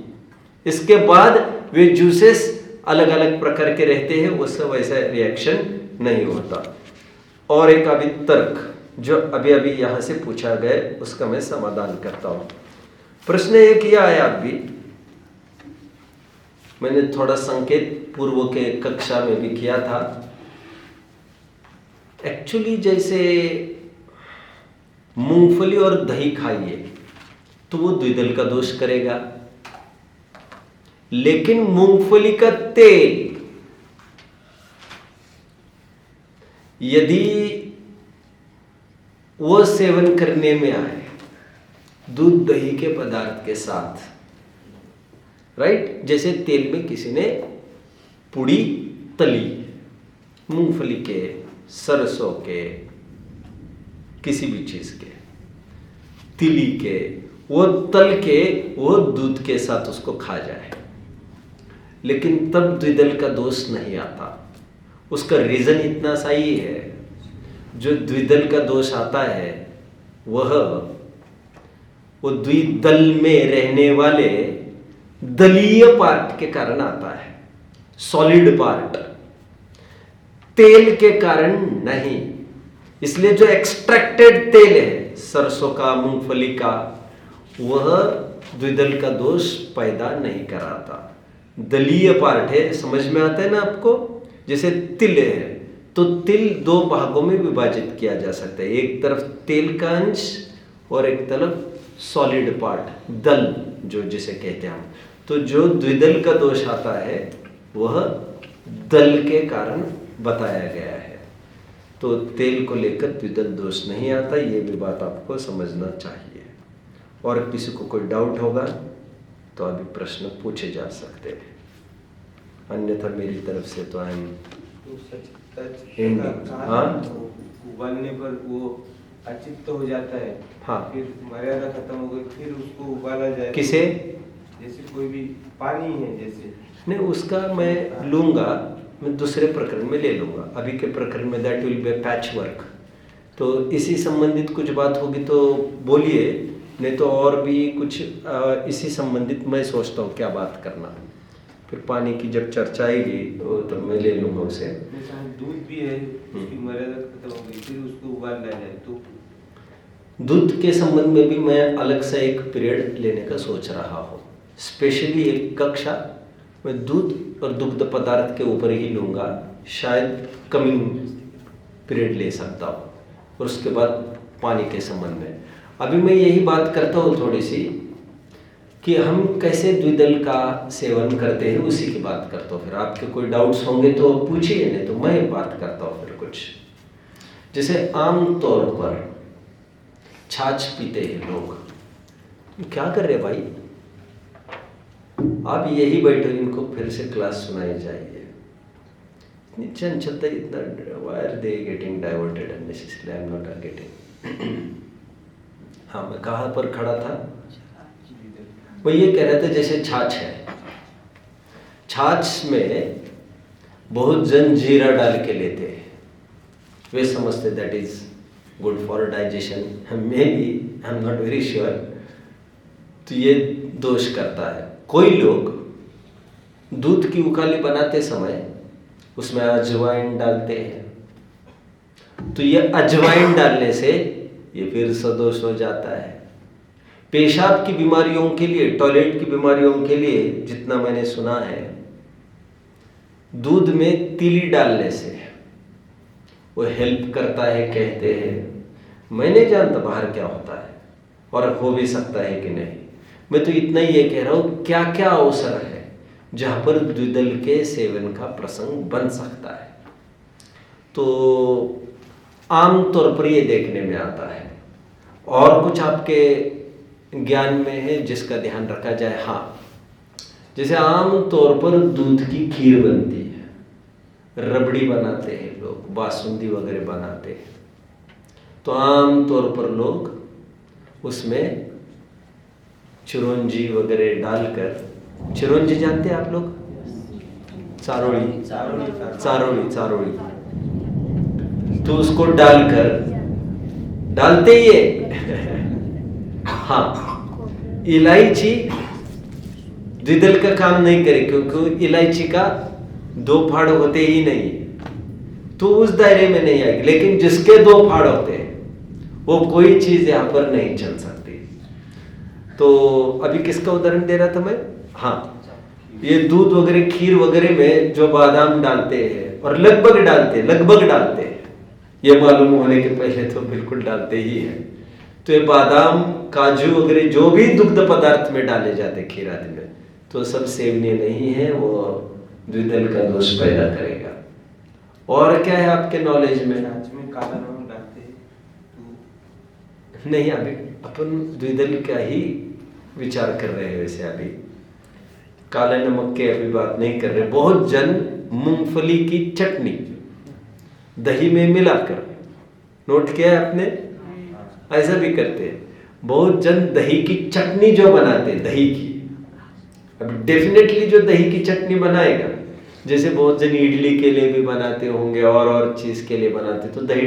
इसके बाद वे जूसेस अलग अलग प्रकार के रहते हैं, उससे वैसा रिएक्शन नहीं होता। और एक अभी तर्क जो अभी अभी यहां से पूछा गया, उसका मैं समाधान करता हूं। प्रश्न ये किया है आप भी, मैंने थोड़ा संकेत पूर्व के कक्षा में भी किया था। एक्चुअली जैसे मूंगफली और दही खाइए तो वो द्विदल का दोष करेगा, लेकिन मूंगफली का तेल यदि वो सेवन करने में आए दूध दही के पदार्थ के साथ, राइट, जैसे तेल में किसी ने पुड़ी तली, मूंगफली के, सरसों के, किसी भी चीज के, तिली के, वो तल के वो दूध के साथ उसको खा जाए, लेकिन तब द्विदल का दोष नहीं आता। उसका रीजन इतना सही है, जो द्विदल का दोष आता है वो द्विदल में रहने वाले दलीय पार्ट के कारण आता है, सॉलिड पार्ट, तेल के कारण नहीं। इसलिए जो एक्सट्रैक्टेड तेल है सरसों का, मूंगफली का, वह द्विदल का दोष पैदा नहीं कराता। दलीय पार्ट है, समझ में आता है ना आपको? जैसे तिल है तो तिल दो भागों में विभाजित किया जा सकता है, एक तरफ तेल का अंश और एक तरफ सॉलिड पार्ट, दल जो जिसे कहते हैं हम। तो जो द्विदल का दोष आता है वह दल के कारण बताया गया है। तो तेल को लेकर द्विदल दोष नहीं आता, ये भी बात आपको समझना चाहिए। और किसी को कोई डाउट होगा तो अभी प्रश्न पूछे जा सकते हैं, अन्यथा मेरी तरफ से तो आई एम हाँ उबालने पर वो अचित्त हो जाता है। हाँ। फिर मर्यादा खत्म हो गई, फिर उसको उबाला जाए। किसे? जैसे कोई भी पानी है जैसे। नहीं, उसका मैं लूँगा, मैं दूसरे प्रकरण में ले लूँगा। अभी के प्रकरण में that will be patch work. तो इसी संबंधित कुछ बात होगी तो बोलिए, नहीं तो और भी कुछ इसी संबंधित मैं सोचता हूँ क्या बात करना। फिर पानी की जब चर्चा आएगी तो तब मैं ले लूँगा उसे। दूध भी है, उसकी मर्यादा खत्म हो गई, फिर उसको उबालना जाए तो दूध के संबंध में भी मैं अलग से एक पीरियड लेने का सोच रहा हूँ। स्पेशली एक कक्षा मैं दूध और दुग्ध पदार्थ के ऊपर ही लूँगा, शायद कमिंग पीरियड ले सकता हूँ। और उसके बाद पानी के संबंध में अभी मैं यही बात करता हूँ थोड़ी सी, कि हम कैसे द्विदल का सेवन करते हैं उसी की बात करता हूँ। फिर आपके कोई डाउट्स होंगे तो पूछिए, नहीं तो मैं बात करता हूँ फिर कुछ। जैसे आम तौर पर छाछ पीते हैं लोग। क्या कर रहे भाई, आप यही बैठो, इनको फिर से क्लास सुनाई जाइए। इतनी चंचलता, इतना why are they getting diverted unnecessary, I am not getting. हाँ, मैं कहाँ पर खड़ा था? मैं ये कह रहा था जैसे छाछ है, छाछ में बहुत जन जीरा डाल के लेते हैं, वे समझते that is good for digestion, may be, I am not very sure. तो ये दोष करता है। कोई लोग दूध की उकाली बनाते समय उसमें अजवाइन डालते हैं, तो ये अजवाइन डालने से ये फिर सदोष हो जाता है। पेशाब की बीमारियों के लिए, टॉयलेट की बीमारियों के लिए जितना मैंने सुना है, दूध में तीली डालने से वो हेल्प करता है कहते हैं। मैं नहीं जानता बाहर क्या होता है और हो भी सकता है कि नहीं। मैं तो इतना ही ये कह रहा हूँ क्या क्या अवसर है जहाँ पर द्विदल के सेवन का प्रसंग बन सकता है। तो आम तौर पर ये देखने में आता है। और कुछ आपके ज्ञान में है जिसका ध्यान रखा जाए? हाँ, जैसे आम तौर पर दूध की खीर बनती है, रबड़ी बनाते हैं लोग, बासुंदी वगैरह बनाते हैं, तो आम तौर पर लोग उसमें चिरौंजी वगैरह डालकर, चिरौंजी जानते हैं आप लोग? चारोली, चारोली, तो उसको डालकर डालते ही है। हाँ, इलायची द्विदल का काम नहीं करे क्योंकि इलायची का दो फाड़ होते ही नहीं, तो उस दायरे में नहीं आएगी। लेकिन जिसके दो फाड़ होते हैं वो कोई चीज यहां पर नहीं चल सकती। तो अभी किसका उदाहरण दे रहा था मैं? हाँ, ये दूध वगैरह, खीर वगैरह में जो बादाम डालते हैं और लगभग डालते हैं, ये मालूम होने के पहले तो बिल्कुल डालते ही हैं। तो ये बादाम, काजू वगैरह जो भी दुग्ध पदार्थ में डाले जाते खीर आदि में, तो सब सेवनीय नहीं है, वो द्विदल का दोष पैदा करेगा। और क्या है आपके नॉलेज में? काला नमक डालते हैं तो नहीं, अभी अपन द्विदल का ही विचार कर रहे हैं। वैसे अभी काले नमक की अभी बात नहीं कर रहे। बहुत जन मूंगफली की चटनी दही में मिलाकर, नोट किया है आपने? ऐसा भी करते हैं। बहुत जन दही की चटनी जो बनाते हैं, दही की, अब डेफिनेटली जो दही की चटनी बनाएगा, जैसे बहुत जन इडली के लिए भी बनाते होंगे और चीज के लिए बनाते, तो दही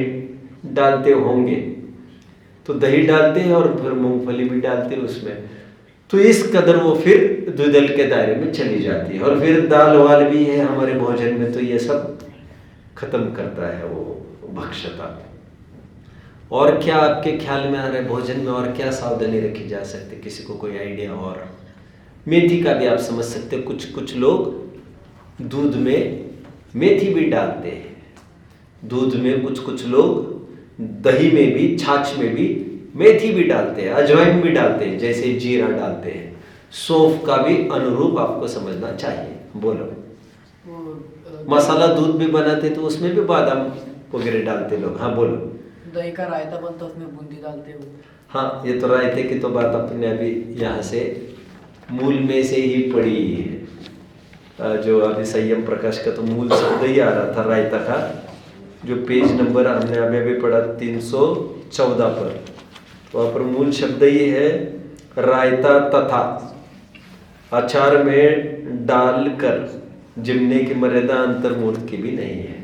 डालते होंगे, तो दही डालते हैं और फिर मूंगफली भी डालते हैं उसमें। तो इस कदर वो फिर द्विदल के दायरे में चली जाती है। और फिर दाल वाल भी है हमारे भोजन में, तो ये सब खत्म करता है वो भक्षता। और क्या आपके ख्याल में आ रहा है भोजन में, और क्या सावधानी रखी जा सकती है? किसी को कोई आइडिया? और मेथी का भी आप समझ सकते हो, कुछ कुछ लोग दूध में मेथी भी डालते हैं, दूध में कुछ कुछ लोग दही में भी, छाछ में भी मेथी भी डालते हैं, अजवाइन भी डालते हैं, जैसे जीरा डालते हैं। सौंफ का भी अनुरूप आपको समझना चाहिए। बोलो। मसाला दूध भी बनाते तो उसमें भी बादाम वगैरह डालते लोग। हाँ बोलो। दही का रायता बनता है, उसमें बूंदी डालते हो। हाँ, ये तो रायते की तो बात अपने अभी यहाँ से मूल में से ही पड़ी है। जो अभी संयम प्रकाश का तो मूल शब्द ही आ रहा था रायता का, जो पेज नंबर हमने अभी पढ़ा 314 पर, तो वहाँ पर मूल शब्द ही है रायता तथा अचार में डालकर जिमने की मर्यादा अंतर्मुख की भी नहीं है।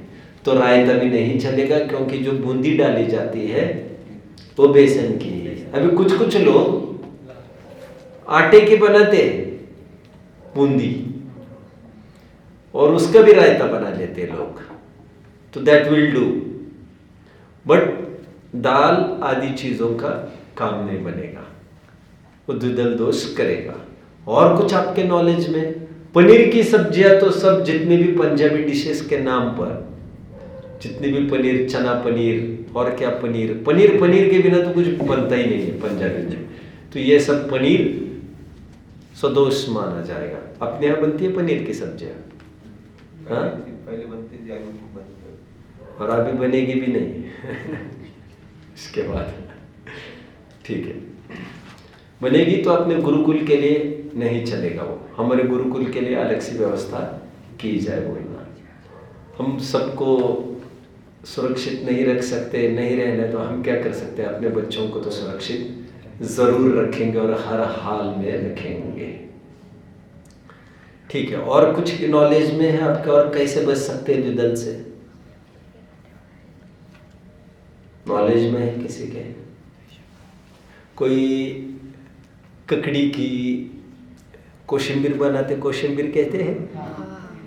तो रायता भी नहीं चलेगा, क्योंकि जो बूंदी डाली जाती है वो बेसन की है। अभी कुछ कुछ लोग आटे की बनाते हैं बूंदी, और उसका भी रायता बना लेते हैं लोग, तो दैट विल डू, बट दाल आदि चीजों का काम नहीं बनेगा, वो द्विदल दोष करेगा। और कुछ आपके नॉलेज में? पनीर की सब्जियां तो सब जितनी भी पंजाबी डिशेस के नाम पर, जितनी भी पनीर, चना पनीर और क्या पनीर, पनीर पनीर के बिना तो कुछ बनता ही नहीं है पंजाबी में, तो ये सब पनीर सदोष माना जाएगा। अपने यहाँ बनती है पनीर की सब्जियां? हाँ, पहले बनती थी, आगे बनती है। और अभी बनेगी भी नहीं इसके बाद। ठीक है, बनेगी तो अपने गुरुकुल के लिए नहीं चलेगा, वो हमारे गुरुकुल के लिए अलग सी व्यवस्था की जाए। बोलना हम सबको सुरक्षित नहीं रख सकते, नहीं रहने तो हम क्या कर सकते हैं? अपने बच्चों को तो सुरक्षित जरूर रखेंगे और हर हाल में रखेंगे। ठीक है, और कुछ नॉलेज में है आपके? और कैसे बच सकते हैं द्विदल से? नॉलेज में है किसी के? कोई ककड़ी की कोशिम्बीर बनाते, कोशिम्बीर कहते हैं,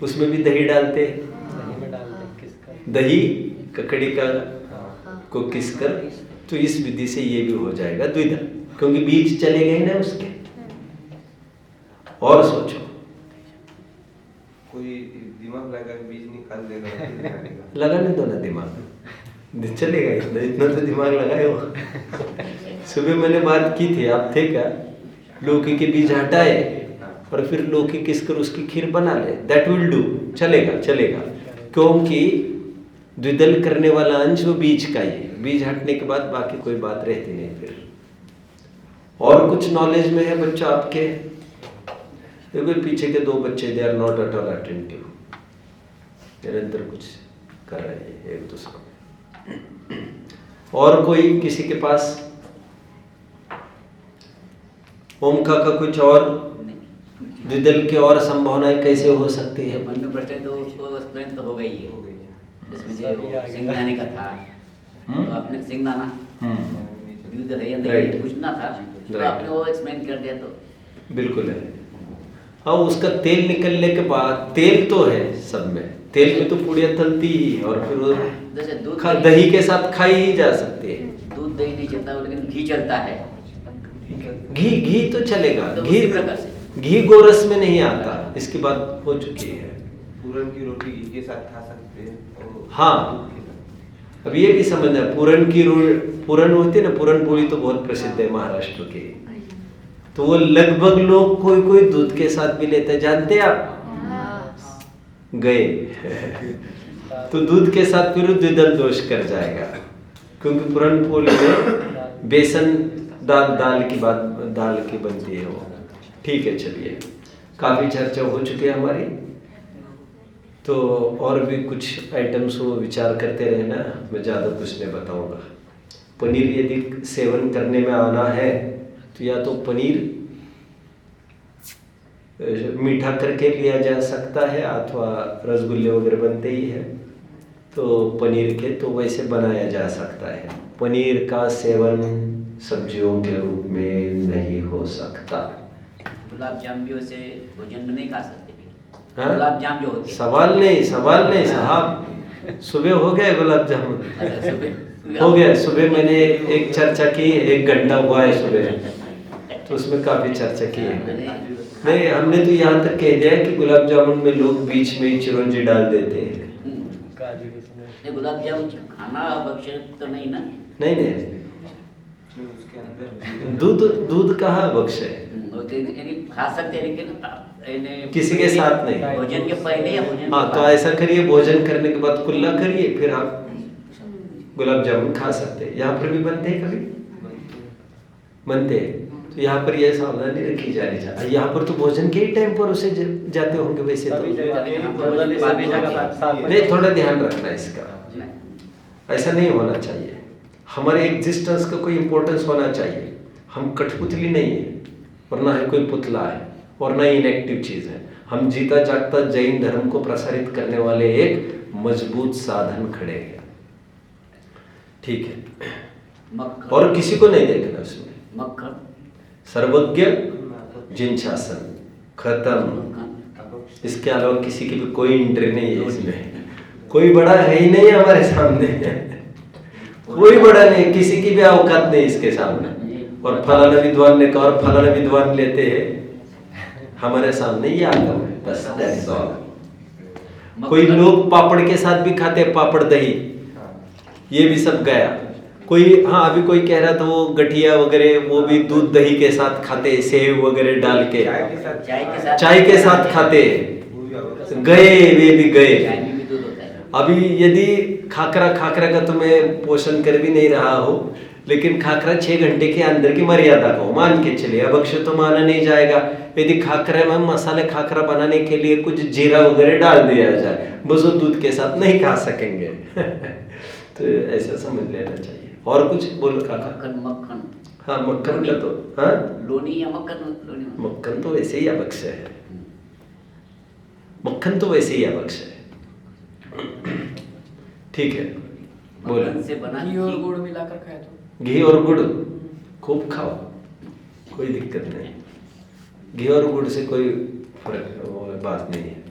उसमें भी दही डालते हैं। दही ककड़ी का को किसकर, तो इस विधि से ये भी हो जाएगा द्विदल, क्योंकि बीज चले गए ना उसके। और सोचो, कोई दिमाग लगा के बीज निकाल देगा। लगाने दो ना दिमाग, चलेगा। इतना इतना तो दिमाग लगाए हो। सुबह मैंने बात की थी, आप थे क्या? लौकी के बीज हटाए और फिर लौकी किसकर उसकी खीर बना ले, दैट विल डू, चलेगा चलेगा, क्योंकि द्विदल करने वाला अंश वो बीज का ही है। बीज हटने के बाद बाकी कोई बात रहती नहीं फिर। और कुछ नॉलेज में है बच्चा आपके? देखो पीछे के दो बच्चे, they are not at all attentive, निरंतर कुछ कर रहे हैं एक दूसरे। और कोई किसी के पास? ओमका का कुछ और द्विदल की और संभावनाएं कैसे हो सकती है? मन में प्रश्न है तो उसको एक्सप्लेन तो हो गई है, जिसमें जो सिंगदाने का था, तो आपने सिंगदाना दूध है या नहीं पूछना था, तो आपने वो एक्सप्लेन कर दिया। तो बिल्कुल है। हाँ, उसका तेल निकलने के बाद, तेल तो है सब में, तेल में तो पुड़िया तलती ही, और फिर वो जैसे दूध दही के साथ खाई ही जा सकती है। दूध दही नहीं चलता, लेकिन घी चलता है। घी घी तो चलेगा, तो घी उसी प्रकार से घी गोरस में नहीं आता, इसकी बात हो चुकी है। पूरन की रोटी घी के साथ खा सकते हैं। हाँ, अब ये भी समझना, पूरन होती है ना, पूरन पोली तो बहुत प्रसिद्ध है महाराष्ट्र की, तो वो लगभग लोग कोई कोई दूध के साथ भी लेते हैं, जानते हैं आप? गए तो दूध के साथ फिर द्विदल दोष कर जाएगा, क्योंकि पूरन पोली में बेसन दाल की बनती है वो। ठीक है, चलिए, काफी चर्चा हो चुकी है हमारी, तो और भी कुछ आइटम्स हो विचार करते रहना, मैं ज़्यादा कुछ नहीं बताऊंगा। पनीर यदि सेवन करने में आना है तो या तो पनीर मीठा करके लिया जा सकता है, अथवा रसगुल्ले वगैरह बनते ही है तो पनीर के तो वैसे बनाया जा सकता है। पनीर का सेवन सब्जियों के रूप में नहीं हो सकता। गुलाब जाम भी वैसे भोजन में नहीं खा सकते। हाँ? गुलाब जाम जो होते हैं, सवाल नहीं साहब, सुबह हो गया गुलाब जामुन। अच्छा, सुबह हो गया। सुबह मैंने एक चर्चा की, 1 घंटा हुआ है सुबह, तो उसमें काफी चर्चा की है। नहीं, हमने तो यहाँ तक कह दिया है कि गुलाब जामुन में लोग बीच में चिरौंजी डाल देते हैं। ये गुलाब जामुन खाना भक्ष्य तो नहीं ना? नहीं, उसके अंदर दूध कहाँ बख्श है? वो तो यानी खा सकते हैं, लेकिन किसी के साथ नहीं। भोजन के पहले या भोजन हाँ, के तो बाद? ऐसा करिए, भोजन करने के बाद कुल्ला करिए, फिर आप गुलाब जामुन खा सकते हैं। यहाँ पर भी बनते हैं, कभी बनते हैं, तो यहाँ पर यह सावधानी रखी जानी चाहिए। यहाँ पर तो भोजन के ही टाइम पर उसे जाते होंगे वैसे तो। नहीं, थोड़ा ध्यान रखना इसका, ऐसा नहीं होना चाहिए। हमारे एग्जिस्टेंस का कोई इंपॉर्टेंस होना चाहिए। हम कठपुतली नहीं है, और ना है कोई पुतला है, और ना इनएक्टिव चीज है। हम जीता जागता जैन धर्म को प्रसारित करने वाले एक मजबूत साधन खड़े हैं। ठीक है, मक्खन और किसी को नहीं देखना उसमें। मक्खन सर्वज्ञ जिन शासन खत्म। मक्खन इसके अलावा किसी की भी कोई एंट्री नहीं है इसमें। कोई बड़ा है ही नहीं हमारे सामने, कोई बड़ा नहीं, किसी की भी औकात नहीं इसके सामने। और फलाना विद्वान ने कहा और फलाना विद्वान लेते हैं हमारे सामने, ये आगम है बस, दैट्स ऑल। कोई लोग पापड़ के साथ भी खाते हैं, पापड़ दही, ये भी सब गया। कोई, हाँ, अभी कोई कह रहा था वो गठिया वगैरह वो भी दूध दही के साथ खाते, सेव वगैरह डाल के चाय के साथ खाते, गए, वे भी गए। चाय में भी दूध होता है। अभी यदि खाकरा का तो मैं पोषण कर भी नहीं रहा हो, लेकिन खाकरा 6 घंटे के अंदर की मर्यादा को मान के चलिए। अब अक्षय तो माना नहीं जाएगा। यदि खाकरे में मसाले खाकरा बनाने के लिए कुछ जीरा वगैरह डाल दिया जाए, बस वो दूध के साथ नहीं खा सकेंगे। तो ऐसा समझ लेना चाहिए। और कुछ बोलो काका? मक्खन हाँ, मक्खन का तो, हाँ, लोनी या मक्खन? मक्खन तो वैसे ही अभक्ष्य है। मक्खन तो वैसे ही अभक्ष्य है। ठीक है, बोलो। मक्खन से बना घी और गुड़ मिलाकर खाए तो। घी और गुड़ खूब खाओ, कोई दिक्कत नहीं। घी और गुड़ से कोई फर्क बात नहीं है।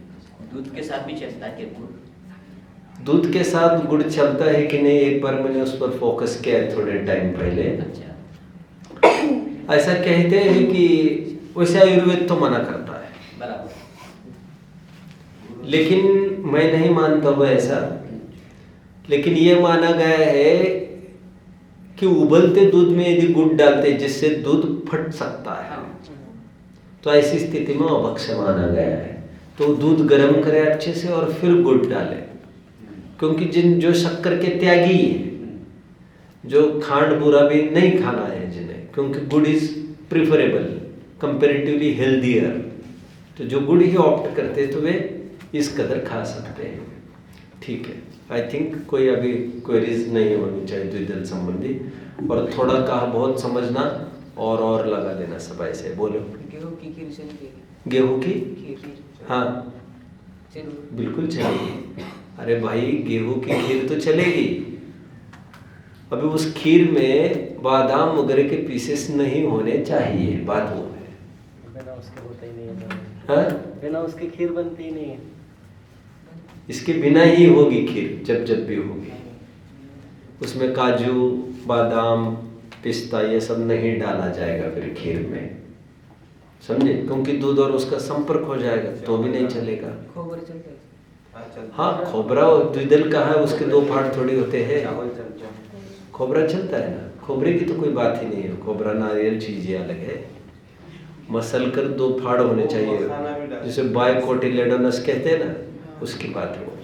दूध के साथ भी चलता है क्या गुड़? दूध के साथ गुड़ चलता है कि नहीं, एक बार मैंने उस पर फोकस किया है थोड़े टाइम पहले। अच्छा, ऐसा कहते हैं कि वैसे आयुर्वेद तो मना करता है, बराबर, लेकिन मैं नहीं मानता हूँ ऐसा। लेकिन ये माना गया है कि उबलते दूध में यदि गुड़ डालते जिससे दूध फट सकता है, तो ऐसी स्थिति में अभक्ष्य माना गया है। तो दूध गर्म करे अच्छे से और फिर गुड़ डाले, क्योंकि जो शक्कर के त्यागी है, जो खांड बुरा भी नहीं खाना है जिन्हें, क्योंकि गुड़ इज प्रिफरेबल, कंपेरेटिवली हेल्दियर। तो जो गुड़ ही ऑप्ट करते तो वे इस कदर खा सकते हैं। ठीक है, आई थिंक कोई अभी क्वेरीज नहीं होनी चाहिए द्विदल संबंधी। और थोड़ा कहा बहुत समझना और लगा देना सब ऐसे। बोलो। गेहूं की खीर से नहीं, गेहूं की खीर हाँ बिल्कुल चलेगी। अरे भाई, गेहूं की खीर तो चलेगी। अभी उस खीर में बादाम वगैरह के पीसेस नहीं होने चाहिए, बात वो है। बिना उसके होता ही नहीं है। हाँ? बिना उसकी खीर बनती ही नहीं है। इसके बिना ही होगी खीर, जब भी होगी। उसमें काजू बादाम पिस्ता ये सब नहीं डाला जाएगा फिर खीर में, समझे? क्योंकि दूध और उसका संपर्क हो जाएगा तो भी नहीं चलेगा। खोबर चलता है। हाँ, खोबरा द्विदल कहाँ है, उसके 2 फाड़ थोड़ी होते हैं। खोबरा चलता है ना, खोबरे की तो कोई बात ही नहीं है। खोबरा नारियल चीज ही अलग है। मसल कर 2 फाड़ होने चाहिए, जिसे बायकोटिलेडोनस कहते हैं ना, उसकी बात है वो।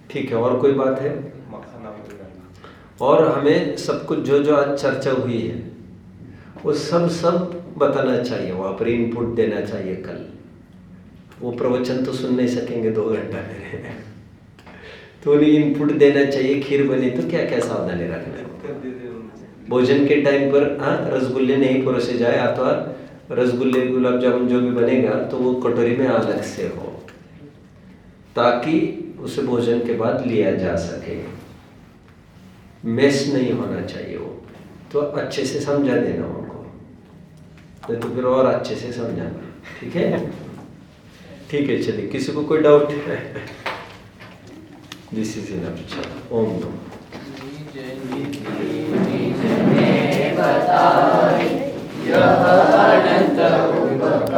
ठीक है, और कोई बात है? और हमें सब कुछ जो आज चर्चा हुई है वो सब बताना चाहिए, वहाँ पर इनपुट देना चाहिए। कल वो प्रवचन तो सुन नहीं सकेंगे 2 घंटा में, तो उन्हें इनपुट देना चाहिए। खीर बनी तो क्या क्या सावधानी रखना है। भोजन के टाइम पर हाँ, रसगुल्ले नहीं परोसे जाए, अथवा रसगुल्ले गुलाब जामुन जो भी बनेगा तो वो कटोरी में अलग से हो, ताकि उसे भोजन के बाद लिया जा सके। मेस नहीं होना चाहिए वो। तो अच्छे से समझा देना उनको, नहीं तो फिर और अच्छे से समझाना। ठीक है, ठीक है, चलिए। किसी को कोई डाउट है? This is enough. ओम नमः। बताए, यह अनंत रूप